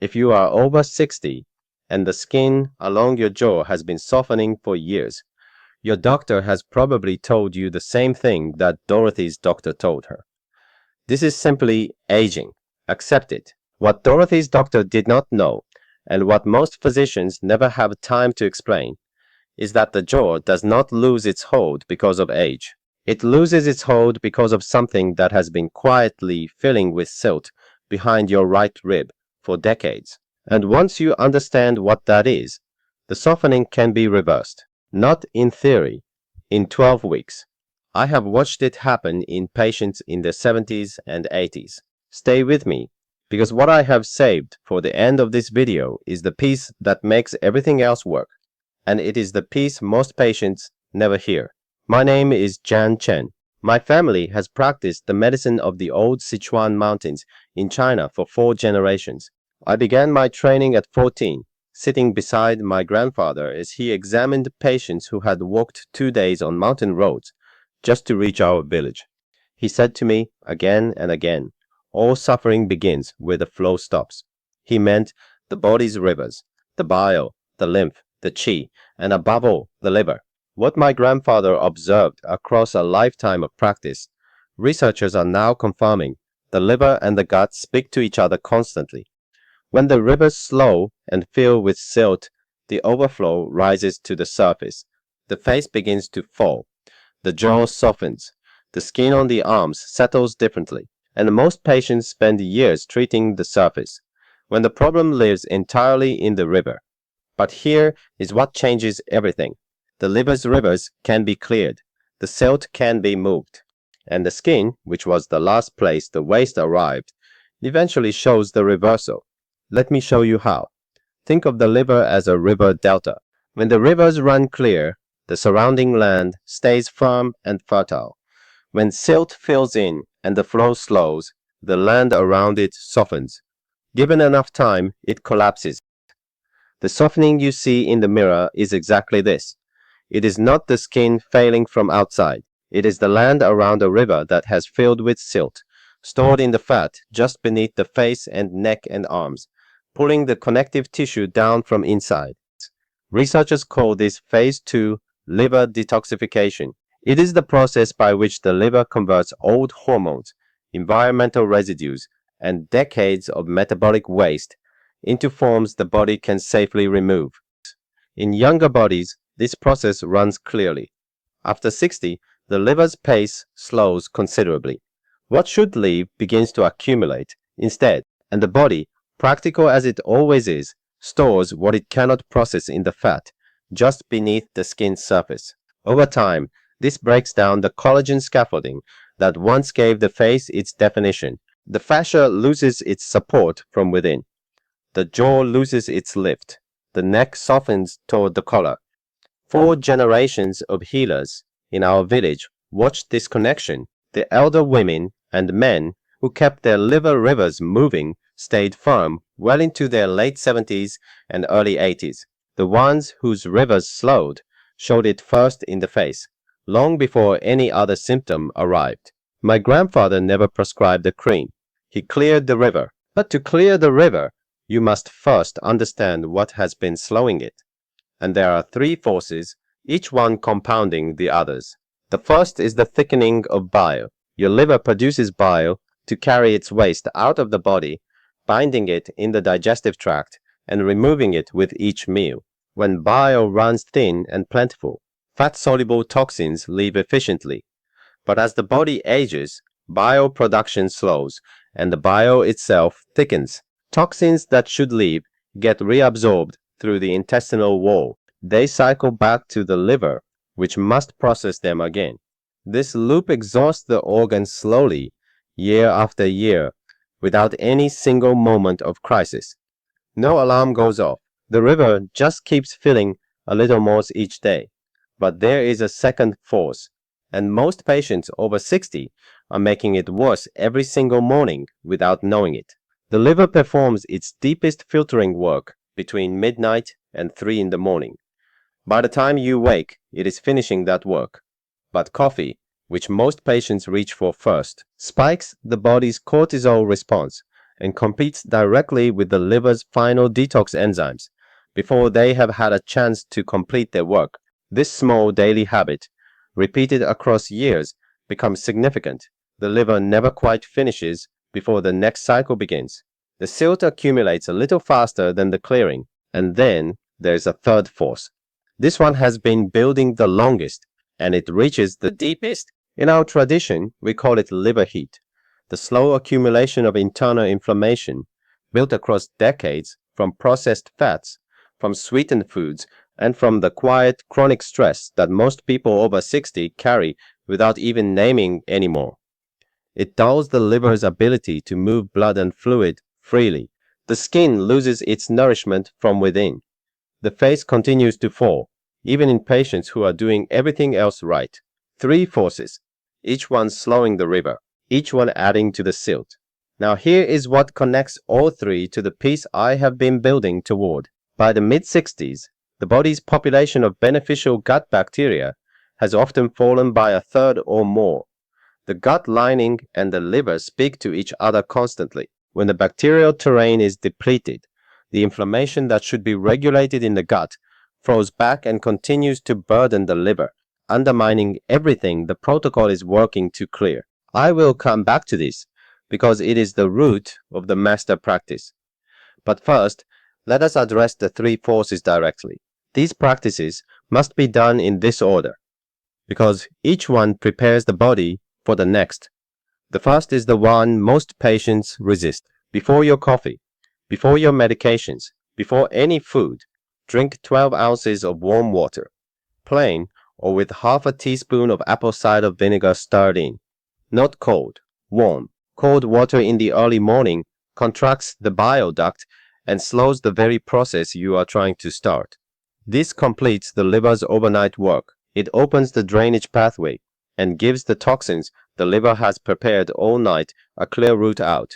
If you are over 60 and the skin along your jaw has been softening for years, your doctor has probably told you the same thing that Dorothy's doctor told her. This is simply aging. Accept it. What Dorothy's doctor did not know, and what most physicians never have time to explain, is that the jaw does not lose its hold because of age. It loses its hold because of something that has been quietly filling with silt behind your right rib for decades. And once you understand what that is, the softening can be reversed. Not in theory, in 12 weeks. I have watched it happen in patients in their 70s and 80s. Stay with me, because what I have saved for the end of this video is the piece that makes everything else work, and it is the piece most patients never hear. My name is Jian Chen. My family has practiced the medicine of the old Sichuan mountains in China for 4 generations. I began my training at 14, sitting beside my grandfather as he examined patients who had walked 2 days on mountain roads just to reach our village. He said to me again and again, all suffering begins where the flow stops. He meant the body's rivers, the bile, the lymph, the qi, and above all, the liver. What my grandfather observed across a lifetime of practice, researchers are now confirming. The liver and the gut speak to each other constantly. When the rivers slow and fill with silt, the overflow rises to the surface. The face begins to fall. The jaw softens. The skin on the arms settles differently, and most patients spend years treating the surface, when the problem lives entirely in the river. But here is what changes everything. The liver's rivers can be cleared, the silt can be moved, and the skin, which was the last place the waste arrived, eventually shows the reversal. Let me show you how. Think of the liver as a river delta. When the rivers run clear, the surrounding land stays firm and fertile. When silt fills in and the flow slows, the land around it softens. Given enough time, it collapses. The softening you see in the mirror is exactly this. It is not the skin failing from outside. It is the land around a river that has filled with silt, stored in the fat just beneath the face and neck and arms, pulling the connective tissue down from inside. Researchers call this phase 2 liver detoxification. It is the process by which the liver converts old hormones, environmental residues, and decades of metabolic waste into forms the body can safely remove. In younger bodies, this process runs clearly. After 60, the liver's pace slows considerably. What should leave begins to accumulate instead, and the body, practical as it always is, stores what it cannot process in the fat, just beneath the skin's surface. Over time, this breaks down the collagen scaffolding that once gave the face its definition. The fascia loses its support from within. The jaw loses its lift. The neck softens toward the collar. 4 generations of healers in our village watched this connection. The elder women and men who kept their liver rivers moving stayed firm well into their late 70s and early 80s. The ones whose rivers slowed showed it first in the face, long before any other symptom arrived. My grandfather never prescribed a cream. He cleared the river. But to clear the river, you must first understand what has been slowing it. And there are 3 forces, each one compounding the others. The first is the thickening of bile. Your liver produces bile to carry its waste out of the body, binding it in the digestive tract and removing it with each meal. When bile runs thin and plentiful, fat-soluble toxins leave efficiently. But as the body ages, bile production slows, and the bile itself thickens. Toxins that should leave get reabsorbed through the intestinal wall. They cycle back to the liver, which must process them again. This loop exhausts the organ slowly, year after year, without any single moment of crisis. No alarm goes off. The river just keeps filling a little more each day. But there is a second force, and most patients over 60 are making it worse every single morning without knowing it. The liver performs its deepest filtering work between midnight and 3 in the morning. By the time you wake, it is finishing that work. But coffee, which most patients reach for first, spikes the body's cortisol response and competes directly with the liver's final detox enzymes before they have had a chance to complete their work. This small daily habit, repeated across years, becomes significant. The liver never quite finishes before the next cycle begins. The silt accumulates a little faster than the clearing, and then there's a third force. This one has been building the longest, and it reaches the deepest. In our tradition, we call it liver heat, the slow accumulation of internal inflammation built across decades from processed fats, from sweetened foods, and from the quiet, chronic stress that most people over 60 carry without even naming anymore. It dulls the liver's ability to move blood and fluid freely. The skin loses its nourishment from within. The face continues to fall, even in patients who are doing everything else right. Three forces, each one slowing the river, each one adding to the silt. Now here is what connects all three to the piece I have been building toward. By the mid-60s, the body's population of beneficial gut bacteria has often fallen by a third or more. The gut lining and the liver speak to each other constantly. When the bacterial terrain is depleted, the inflammation that should be regulated in the gut flows back and continues to burden the liver, undermining everything the protocol is working to clear. I will come back to this because it is the root of the master practice. But first, let us address the three forces directly. These practices must be done in this order because each one prepares the body for the next. The first is the one most patients resist. Before your coffee, before your medications, before any food, drink 12 ounces of warm water, plain or with half a teaspoon of apple cider vinegar stirred in. Not cold, warm. Cold water in the early morning contracts the bile duct and slows the very process you are trying to start. This completes the liver's overnight work. It opens the drainage pathway and gives the toxins the liver has prepared all night a clear route out.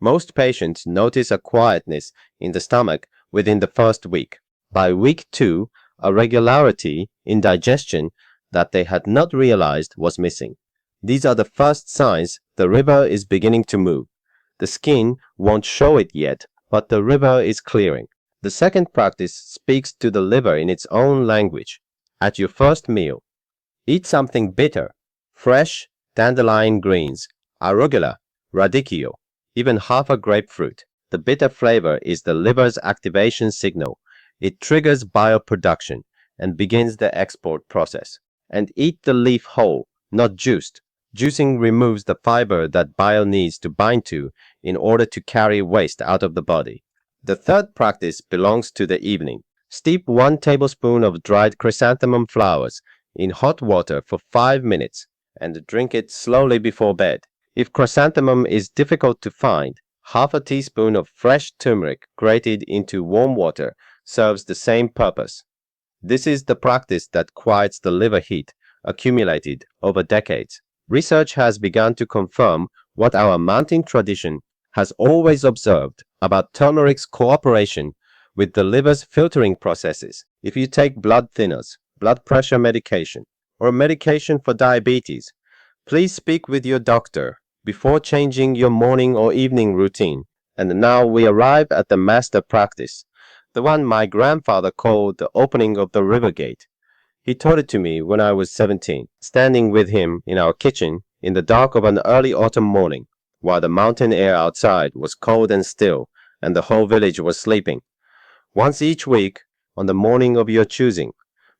Most patients notice a quietness in the stomach within the first week. By week 2, a regularity in digestion that they had not realized was missing. These are the first signs the river is beginning to move. The skin won't show it yet, but the river is clearing. The second practice speaks to the liver in its own language. At your first meal, eat something bitter, fresh dandelion greens, arugula, radicchio, even half a grapefruit. The bitter flavor is the liver's activation signal. It triggers bioproduction and begins the export process. And eat the leaf whole, not juiced. Juicing removes the fiber that bile needs to bind to in order to carry waste out of the body. The third practice belongs to the evening. Steep 1 tablespoon of dried chrysanthemum flowers in hot water for 5 minutes and drink it slowly before bed. If chrysanthemum is difficult to find, half a teaspoon of fresh turmeric grated into warm water serves the same purpose. This is the practice that quiets the liver heat accumulated over decades. Research has begun to confirm what our mountain tradition has always observed about turmeric's cooperation with the liver's filtering processes. If you take blood thinners, blood pressure medication, or medication for diabetes, please speak with your doctor before changing your morning or evening routine. And now we arrive at the master practice, the one my grandfather called the opening of the river gate. He taught it to me when I was 17, standing with him in our kitchen in the dark of an early autumn morning, while the mountain air outside was cold and still, and the whole village was sleeping. Once each week, on the morning of your choosing,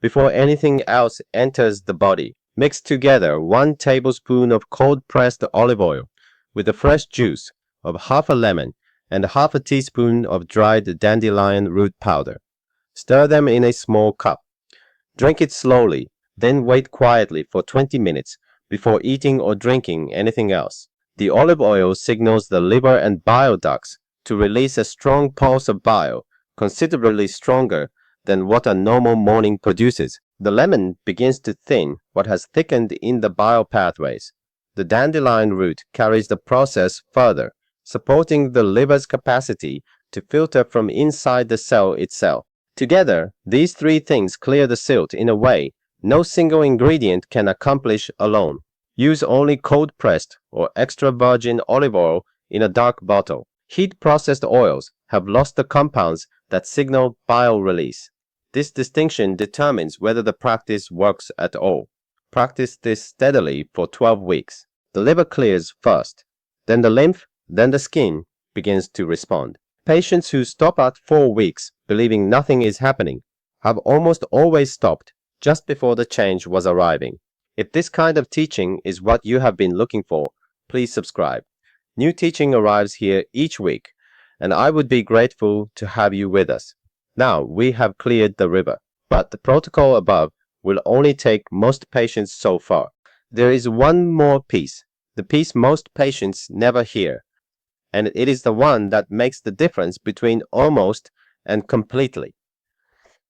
before anything else enters the body, mix together 1 tablespoon of cold-pressed olive oil with the fresh juice of half a lemon and half a teaspoon of dried dandelion root powder. Stir them in a small cup. Drink it slowly, then wait quietly for 20 minutes before eating or drinking anything else. The olive oil signals the liver and bile ducts to release a strong pulse of bile, considerably stronger than what a normal morning produces. The lemon begins to thin what has thickened in the bile pathways. The dandelion root carries the process further, supporting the liver's capacity to filter from inside the cell itself. Together, these three things clear the silt in a way no single ingredient can accomplish alone. Use only cold-pressed or extra virgin olive oil in a dark bottle. Heat-processed oils have lost the compounds that signal bile release. This distinction determines whether the practice works at all. Practice this steadily for 12 weeks. The liver clears first, then the lymph, then the skin begins to respond. Patients who stop at 4 weeks, believing nothing is happening, have almost always stopped just before the change was arriving. If this kind of teaching is what you have been looking for, please subscribe. New teaching arrives here each week, and I would be grateful to have you with us. Now we have cleared the river, but the protocol above will only take most patients so far. There is one more piece, the piece most patients never hear, and it is the one that makes the difference between almost and completely.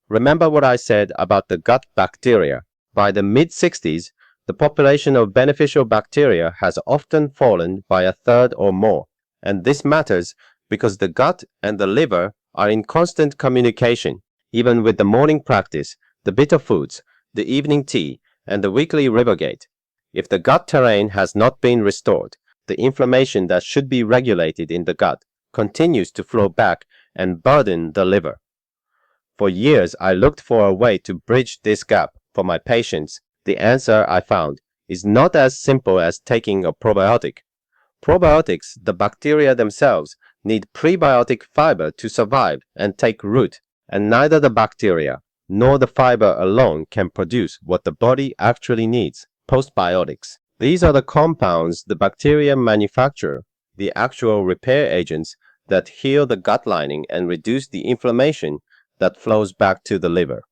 Remember what I said about the gut bacteria. By the mid-60s, the population of beneficial bacteria has often fallen by a third or more, and this matters because the gut and the liver are in constant communication. Even with the morning practice, the bitter foods, the evening tea, and the weekly river gate. If the gut terrain has not been restored, the inflammation that should be regulated in the gut continues to flow back and burden the liver. For years, I looked for a way to bridge this gap for my patients. The answer I found is not as simple as taking a probiotic. Probiotics, the bacteria themselves, need prebiotic fiber to survive and take root, and neither the bacteria nor the fiber alone can produce what the body actually needs, postbiotics. These are the compounds the bacteria manufacture, the actual repair agents that heal the gut lining and reduce the inflammation that flows back to the liver.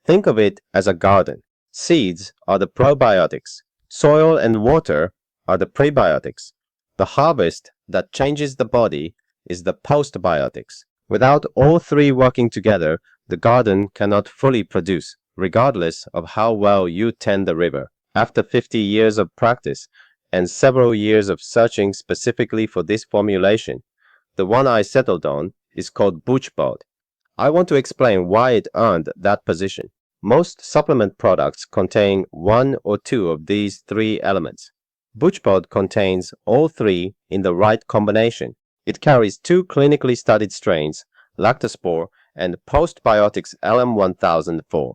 Think of it as a garden. Seeds are the probiotics. Soil and water are the prebiotics. The harvest that changes the body is the postbiotics. Without all three working together, the garden cannot fully produce, regardless of how well you tend the river. After 50 years of practice and several years of searching specifically for this formulation, the one I settled on is called BoochBod. I want to explain why it earned that position. Most supplement products contain one or two of these three elements. BoochBod contains all three in the right combination. It carries two clinically studied strains, lactospore and postbiotics LM1004.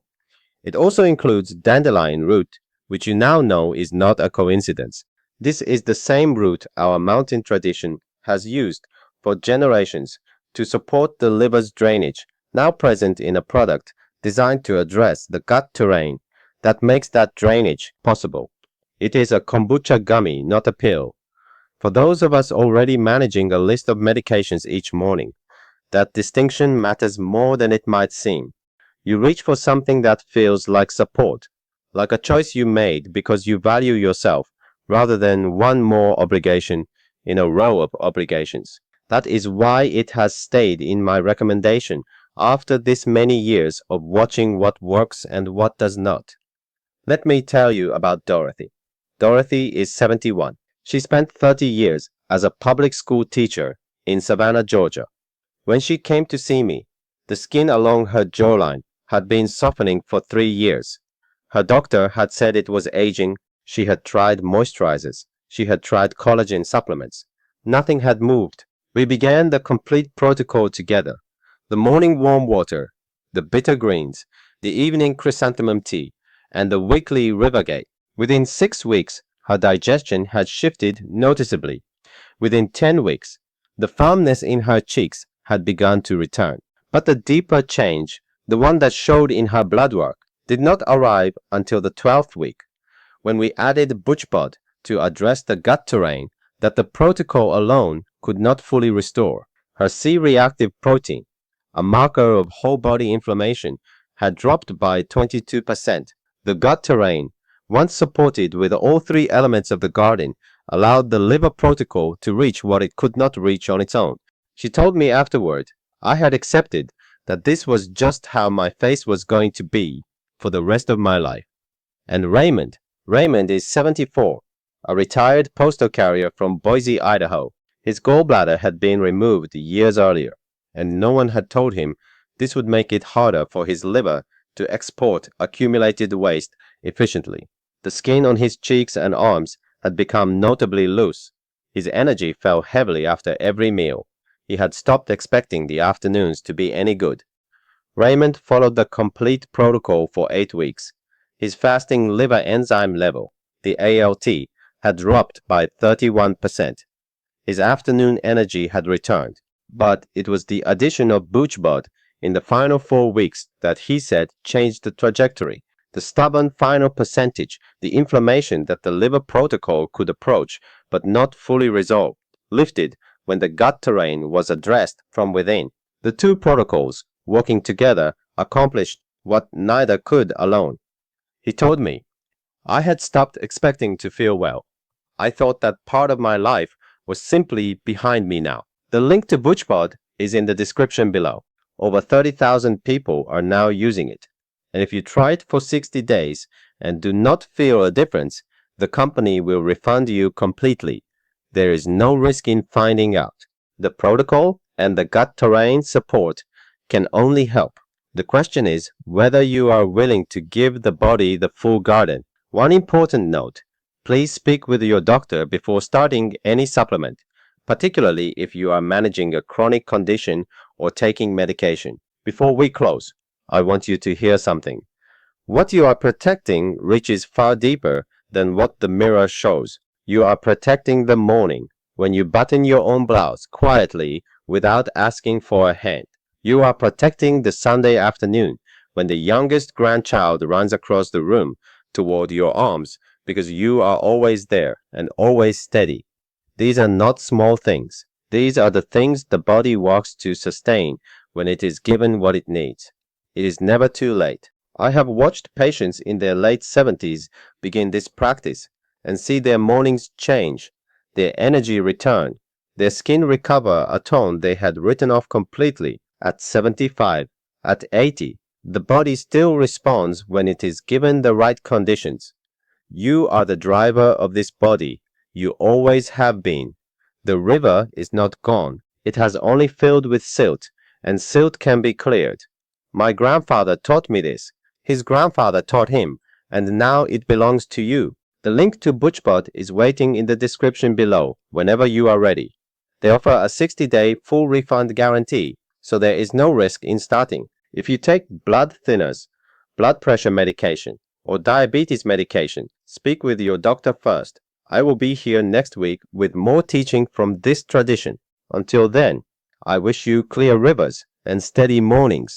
It also includes dandelion root, which you now know is not a coincidence. This is the same root our mountain tradition has used for generations to support the liver's drainage, now present in a product designed to address the gut terrain that makes that drainage possible. It is a kombucha gummy, not a pill. For those of us already managing a list of medications each morning, that distinction matters more than it might seem. You reach for something that feels like support, like a choice you made because you value yourself rather than one more obligation in a row of obligations. That is why it has stayed in my recommendation after this many years of watching what works and what does not. Let me tell you about Dorothy. Dorothy is 71. She spent 30 years as a public school teacher in Savannah, Georgia. When she came to see me, the skin along her jawline had been softening for 3 years. Her doctor had said it was aging. She had tried moisturizers. She had tried collagen supplements. Nothing had moved. We began the complete protocol together. The morning warm water, the bitter greens, the evening chrysanthemum tea, and the weekly rivergate. Within 6 weeks, her digestion had shifted noticeably. Within 10 weeks, the firmness in her cheeks had begun to return. But the deeper change, the one that showed in her blood work, did not arrive until the 12th week, when we added BoochBod to address the gut terrain that the protocol alone could not fully restore. Her C-reactive protein, a marker of whole body inflammation, had dropped by 22%. The gut terrain, once supported with all three elements of the garden, allowed the liver protocol to reach what it could not reach on its own. She told me afterward, I had accepted that this was just how my face was going to be for the rest of my life. And Raymond is 74, a retired postal carrier from Boise, Idaho. His gallbladder had been removed years earlier, and no one had told him this would make it harder for his liver to export accumulated waste efficiently. The skin on his cheeks and arms had become notably loose. His energy fell heavily after every meal. He had stopped expecting the afternoons to be any good. Raymond followed the complete protocol for 8 weeks. His fasting liver enzyme level, the ALT, had dropped by 31%. His afternoon energy had returned, but it was the addition of BoochBod in the final 4 weeks that he said changed the trajectory. The stubborn final percentage, the inflammation that the liver protocol could approach but not fully resolve, lifted when the gut terrain was addressed from within. The two protocols, working together, accomplished what neither could alone. He told me, I had stopped expecting to feel well. I thought that part of my life was simply behind me now. The link to BoochBod is in the description below. Over 30,000 people are now using it. And if you try it for 60 days and do not feel a difference, the company will refund you completely. There is no risk in finding out. The protocol and the gut terrain support can only help. The question is whether you are willing to give the body the full garden. One important note, please speak with your doctor before starting any supplement, particularly if you are managing a chronic condition or taking medication. Before we close, I want you to hear something. What you are protecting reaches far deeper than what the mirror shows. You are protecting the morning, when you button your own blouse quietly without asking for a hand. You are protecting the Sunday afternoon, when the youngest grandchild runs across the room toward your arms because you are always there and always steady. These are not small things. These are the things the body works to sustain when it is given what it needs. It is never too late. I have watched patients in their late 70s begin this practice and see their mornings change, their energy return, their skin recover a tone they had written off completely. At 75, at 80, the body still responds when it is given the right conditions. You are the driver of this body. You always have been. The river is not gone. It has only filled with silt, and silt can be cleared. My grandfather taught me this. His grandfather taught him, and now it belongs to you. The link to BoochBod is waiting in the description below whenever you are ready. They offer a 60-day full refund guarantee, so there is no risk in starting. If you take blood thinners, blood pressure medication, or diabetes medication, speak with your doctor first. I will be here next week with more teaching from this tradition. Until then, I wish you clear rivers and steady mornings.